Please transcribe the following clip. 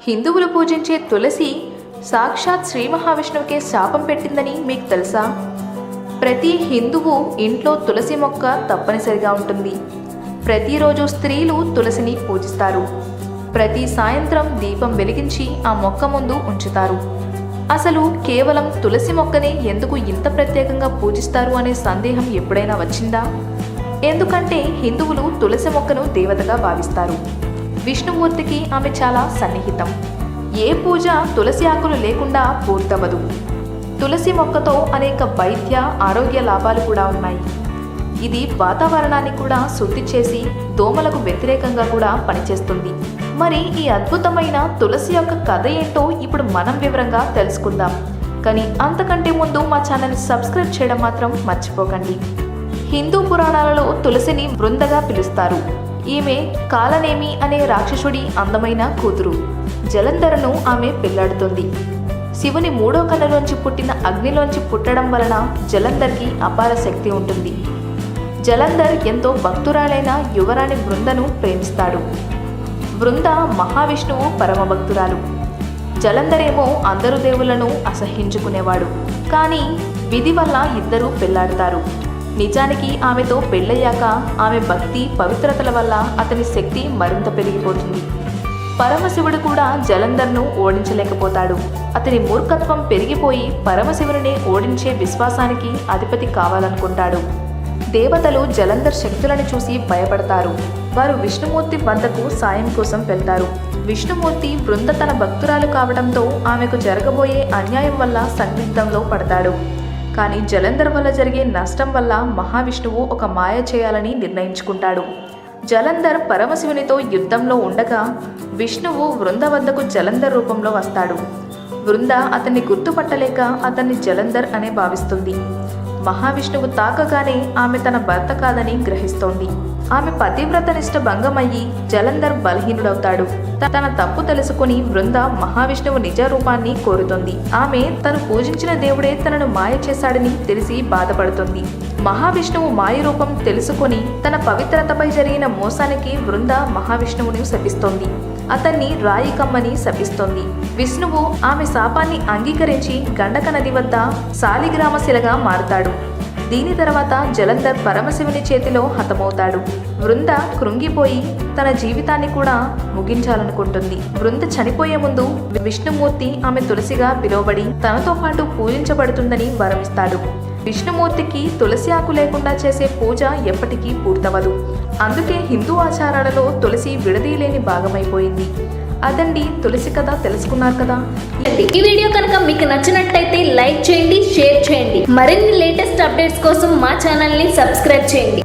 హిందువులు పూజించే తులసి సాక్షాత్ శ్రీ మహావిష్ణువుకే శాపం పెట్టిందని మీకు తెలుసా? ప్రతి హిందువు ఇంట్లో తులసి మొక్క తప్పనిసరిగా ఉంటుంది. ప్రతిరోజు స్త్రీలు తులసిని పూజిస్తారు. ప్రతి సాయంత్రం దీపం వెలిగించి ఆ మొక్క ముందు ఉంచుతారు. అసలు కేవలం తులసి మొక్కనే ఎందుకు ఇంత ప్రత్యేకంగా పూజిస్తారు అనే సందేహం ఎప్పుడైనా వచ్చిందా? ఎందుకంటే హిందువులు తులసి మొక్కను దేవతగా భావిస్తారు. విష్ణుమూర్తికి ఆమె చాలా సన్నిహితం. ఏ పూజ తులసి ఆకులు లేకుండా పూర్తవదు. తులసి మొక్కతో అనేక వైద్య ఆరోగ్య లాభాలు కూడా ఉన్నాయి. ఇది వాతావరణాన్ని కూడా శుద్ధి చేసి దోమలకు వ్యతిరేకంగా కూడా పనిచేస్తుంది. మరి ఈ అద్భుతమైన తులసి యొక్క కథ ఏంటో ఇప్పుడు మనం వివరంగా తెలుసుకుందాం. కానీ అంతకంటే ముందు మా ఛానల్ని సబ్స్క్రైబ్ చేయడం మాత్రం మర్చిపోకండి. హిందూ పురాణాలలో తులసిని బృందగా పిలుస్తారు. ఈమె కాలనేమి అనే రాక్షసుడి అందమైన కూతురు. జలంధరను ఆమె పెళ్లాడుతుంది. శివుని మూడో కన్నులోంచి పుట్టిన అగ్నిలోంచి పుట్టడం వలన జలంధర్కి అపార శక్తి ఉంటుంది. జలంధర్ ఎంతో భక్తురాలైన యువరాణి బృందను ప్రేమిస్తాడు. బృంద మహావిష్ణువు పరమభక్తురాలు. జలంధరేమో అందరు దేవులను అసహ్యించుకునేవాడు. కానీ విధి వల్ల ఇద్దరూ పెళ్లాడతారు. నిజానికి ఆమెతో పెళ్ళయ్యాక ఆమె భక్తి పవిత్రతల వల్ల అతని శక్తి మరింత పెరిగిపోతుంది. పరమశివుడు కూడా జలంధర్ను ఓడించలేకపోతాడు. అతని మూర్ఖత్వం పెరిగిపోయి పరమశివుడిని ఓడించే విశ్వాసానికి అధిపతి కావాలనుకుంటాడు. దేవతలు జలంధర్ శక్తులను చూసి భయపడతారు. వారు విష్ణుమూర్తి వద్దకు సాయం కోసం వెళ్తారు. విష్ణుమూర్తి బృంద తన భక్తురాలు కావడంతో ఆమెకు జరగబోయే అన్యాయం వల్ల సందిగ్ధంలో పడతాడు. కానీ జలంధర్ వల్ల జరిగే నష్టం వల్ల మహావిష్ణువు ఒక మాయ చేయాలని నిర్ణయించుకుంటాడు. జలంధర్ పరమశివునితో యుద్ధంలో ఉండగా విష్ణువు వృంద వద్దకు జలంధర్ రూపంలో వస్తాడు. వృంద అతన్ని గుర్తుపట్టలేక అతన్ని జలంధర్ అనే భావిస్తుంది. మహావిష్ణువు తాకగానే ఆమె తన భర్త కాదని గ్రహిస్తోంది. ఆమె పతివ్రతనిష్ట భంగమయ్యి జలంధర్ బలహీనుడవుతాడు. తన తప్పు తెలుసుకుని బృంద మహావిష్ణువు నిజ రూపాన్ని కోరుతుంది. ఆమె తను పూజించిన దేవుడే తనను మాయ చేశాడని తెలిసి బాధపడుతుంది. మహావిష్ణువు మాయ రూపం తెలుసుకొని తన పవిత్రతపై జరిగిన మోసానికి బృంద మహావిష్ణువుని శపిస్తోంది. అతన్ని రాయి కమ్మని శపిస్తోంది. విష్ణువు ఆమె శాపాన్ని అంగీకరించి గండక నది వద్ద శాలిగ్రామశిలగా మారుతాడు. దీని తర్వాత జలంధర్ పరమశివుని చేతిలో హతమవుతాడు. వృంద కృంగిపోయి తన జీవితాన్ని కూడా ముగించాలనుకుంటుంది. వృంద చనిపోయే ముందు విష్ణుమూర్తి ఆమె తులసిగా పిలువబడి తనతో పాటు పూజించబడుతుందని వరమిస్తాడు. విష్ణుమూర్తికి తులసి ఆకు లేకుండా చేసే పూజ ఎప్పటికీ పూర్తవదు. అందుకే హిందూ ఆచారాలలో తులసి విడదీయలేని భాగమైపోయింది. అదండి తులసి కథ. తెలుసుకున్నారు కదా? ఈ వీడియో కనుక మీకు నచ్చినట్టయితే లైక్ చేయండి, షేర్ చేయండి. మరిన్ని లేటెస్ట్ అప్డేట్స్ కోసం మా ఛానల్ని సబ్స్క్రైబ్ చేయండి.